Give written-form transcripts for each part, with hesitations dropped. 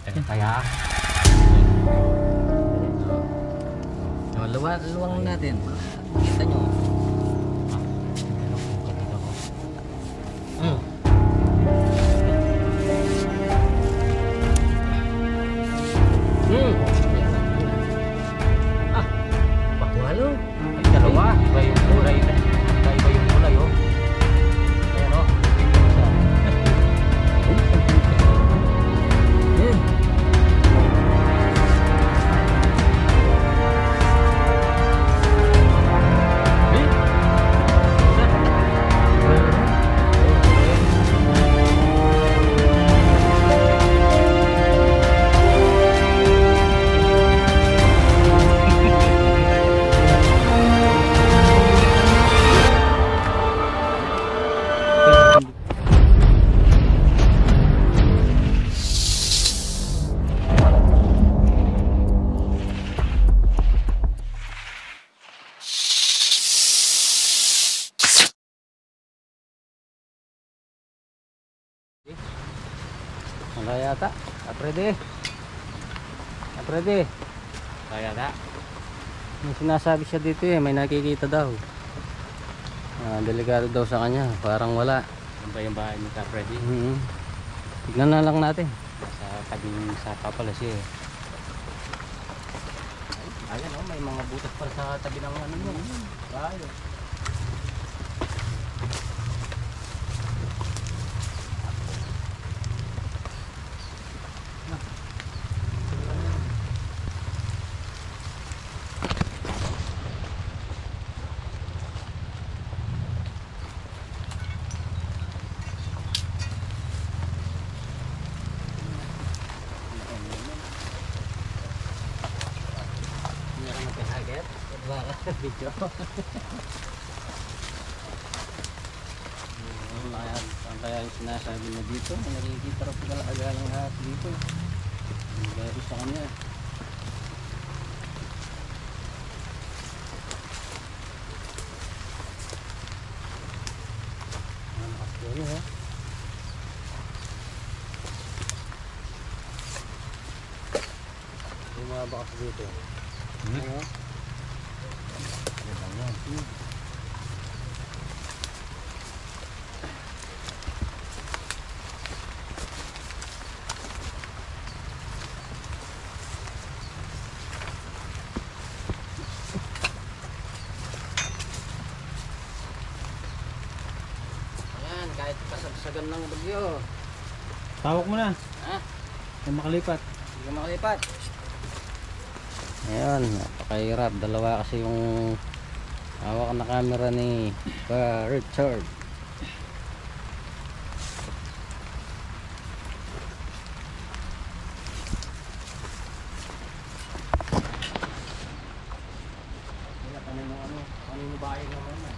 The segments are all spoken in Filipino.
Kaya luwang natin. Makita nyo. Bakwalo. ay dalawa. Iba yung kulay. Iba yung kulay oh. Ayan oh. Wala yata. Aprede. Aprede. Kaya na. May sinasabi siya dito eh. May nakikita daw. Delikado daw sa kanya. Parang wala. Yan ba yung bahay ni Ka Freddy? Tignan na lang natin. Sa tabing sapa pala siya eh. Ayan oh, may mga butas para sa tabi ng ano mo. Bahay. Video. Ang kaya yung sinasabi na dito, nakikita rin pala agayang lahat dito. Dahil sa kanya. Nakasya ha. Yung mga bakas dito. Ano? Ayan, kahit kasagsagan ng bagyo. Tawag mo na. Ha? Ay makalipat. Hindi makalipat. Ayan, napakahirap. Dalawa kasi yung hawak na camera ni Richard. Kanino bahay naman na?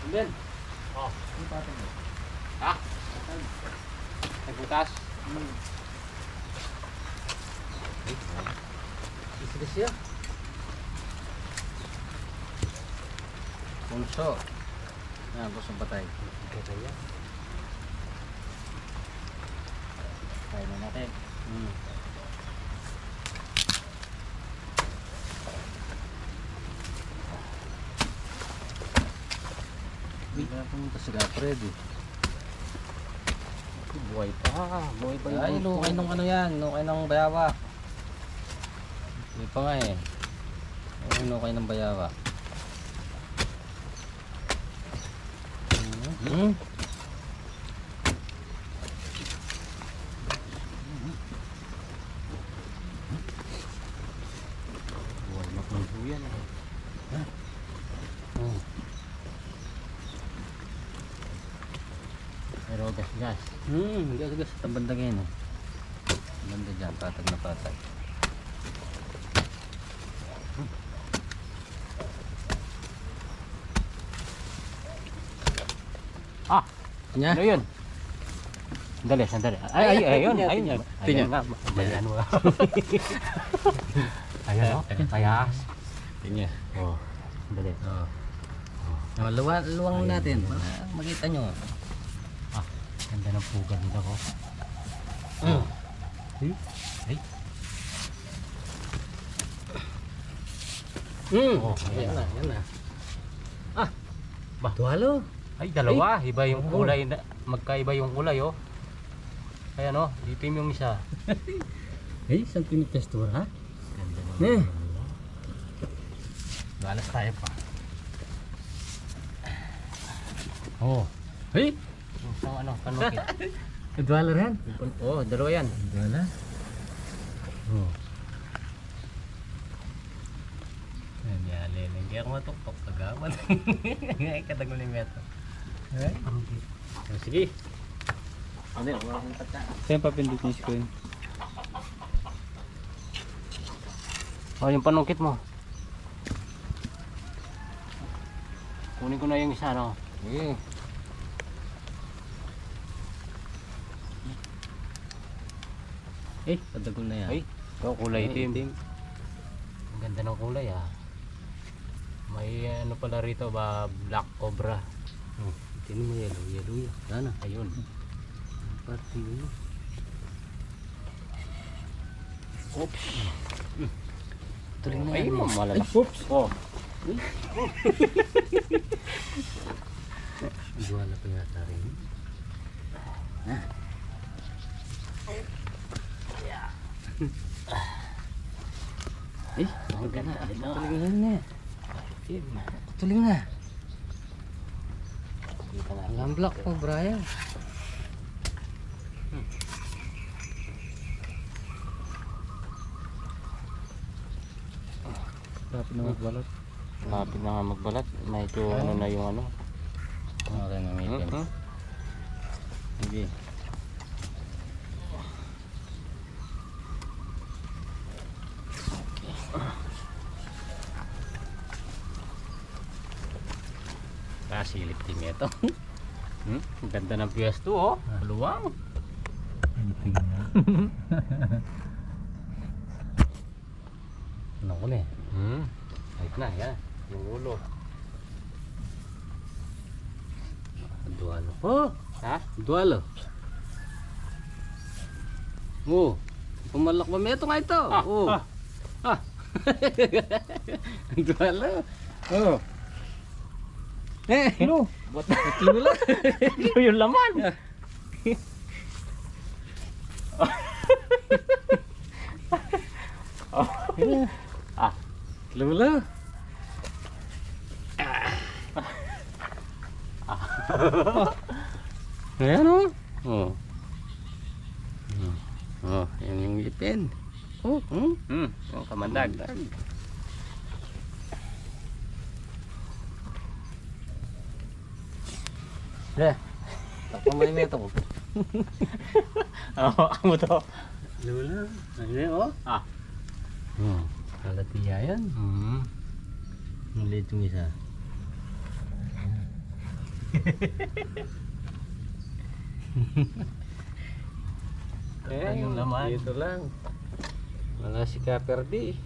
Ben. Oh. Ano patong mo? Ha? Nagbutas? Isda siya. Punso. Ayan, pusong patay. Kaya. Kaya na natin. Hindi na pumunta sila, Freddy. Buhay pa. Buhay pa Ay, nukay nung ano yan, nukay ng bayawa. Hindi pa nga eh. Ay, nukay ng bayawa. Buhay maklubo yan eh. Pero gas-gas. Hindi agad sa tabanda ngayon eh. Banda dyan, patag na patag. Ah! Nya? Ano yun? Sandali, sandali. Ay, ayun, Tingnan, ayun. tingnan. Ayun Tingnan. nga. Ayan mo. Ayun o. Kayas. Tingnan. Oh. Sandali. Oh. Oh, luwang natin. Para makita nyo. Ah, ganda ng pugan nila ko. Ay. Oh, Yan na, yan na. Ah! Ba? Tuwalo. Ay, dalawa. Iba yung kulay. Magkaiba yung kulay oh. Kaya no, itim yung isa. Eh, saan pinitestura ha? Ganda ng Eh. Galas tayo pa. Oh. Hey! Isang ano, panukit. Tuwalo rin. Oh, dalawa yan. Tuwalo. Oh. Yan, yan. Hindi ako matuktok. Pagaman. Ngayon kataguling meto. Eh? Oh, sige. Ano yun? Wala akong pagka. Saan papindot yung screen? Oh, yung panungkit mo. Kunin ko na yung isa, no? Sige. Eh, kadagol na yan. Ay, oh, kulay Ay, itim. Ang ganda ng kulay, ah. May ano pala rito ba, black cobra. Oh, tingnan mo yellow, yellow yan. Sana. Ayun. Pati yun. Oops. Tuloy na Ay, yan. mamalala. Oops! Oh. Duwala pa yata rin. Eh, Ang ganda. tuloy na. Tuloy na. Kita na. Ang black po, Brian. Dapat na magbalot. Lapit na nga magbalat. Medyo ano na yung ano. Okay na, may itim. Sige. Kasilip din ito. Ang ganda ng pwesto, oh. Luwang. Ano ko na eh. Ayos na, yan. Yung ulo. Duwalo. Oh! Ha? Duwalo. Oh! Pumalak ba? Ito nga ito. Oh! ah. Duwalo. Oh! Eh! Hello! Tatlo lang. Ito yung laman. Ah. Lula. Ayan o. Oh. Oh, yan yung ipin. Oh, Yung kamandag. Eh, takpo mo yung ito ko. Ako to. Lula. Ayan o. Ah. Kalatiya yan. Maliit yung isa. Yung laman. Dito lang. Wala si Kaperdi.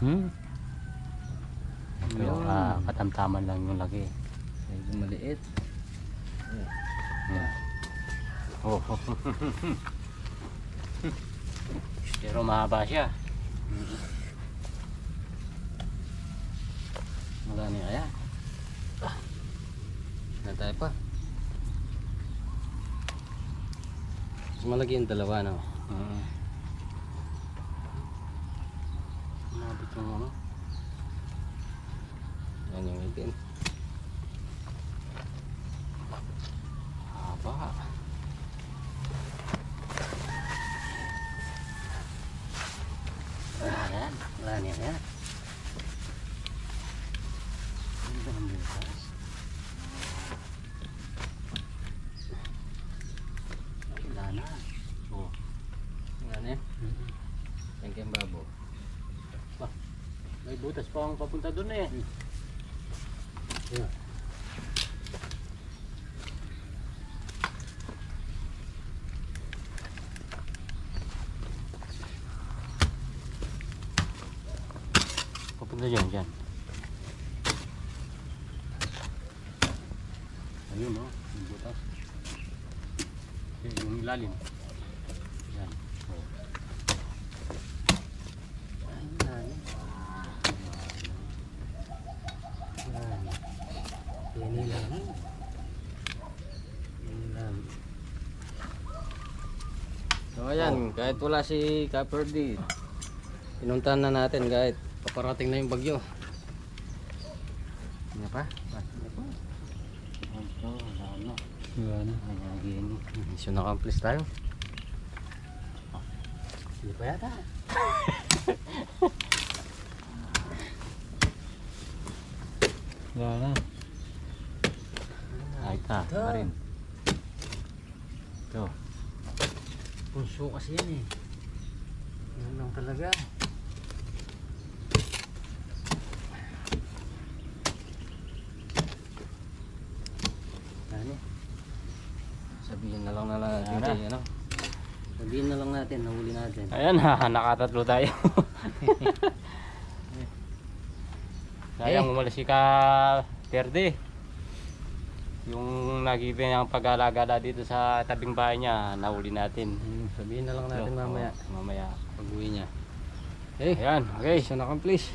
Yung katamtaman lang yung lagi. Medyo maliit. Oh. Pero mahaba siya. Marami kaya. Na tayo pa. Mas malaki yung dalawa, no? Mabit yung ano. Yan yung itin. Haba. Ayan. Wala niya yan. Ganda ng bukas. Butas pa ang papunta doon eh. Ayun. Papunta dyan, dyan. Ayun oh, yung butas. Yung ilalim. Yan. Oh. Ayan. Ayan. Yan lang. Yan lang. So ayan, kahit wala si Kaperdi, pinuntahan na natin kahit paparating na yung bagyo. Ano pa? Ito, ano. Wala na. Ayan, gini. Mission accomplished tayo. Hindi pa yata. Wala na. Ay, ta, Ito. marin. Ito. Punso kasi yan eh. Yan lang talaga. Ano? Sabihin na lang natin Ano? ano? Sabihin na lang natin, nahuli natin. Ayan ha, nakatatlo tayo. Sayang umalis si Perde. Yung nag-ibig niyang pag-alagala dito sa tabing bahay niya, nahuli natin. Sabihin na lang natin So, mamaya. Mamaya. Pag-uwi niya. Okay. Ayan, okay. Mission accomplished.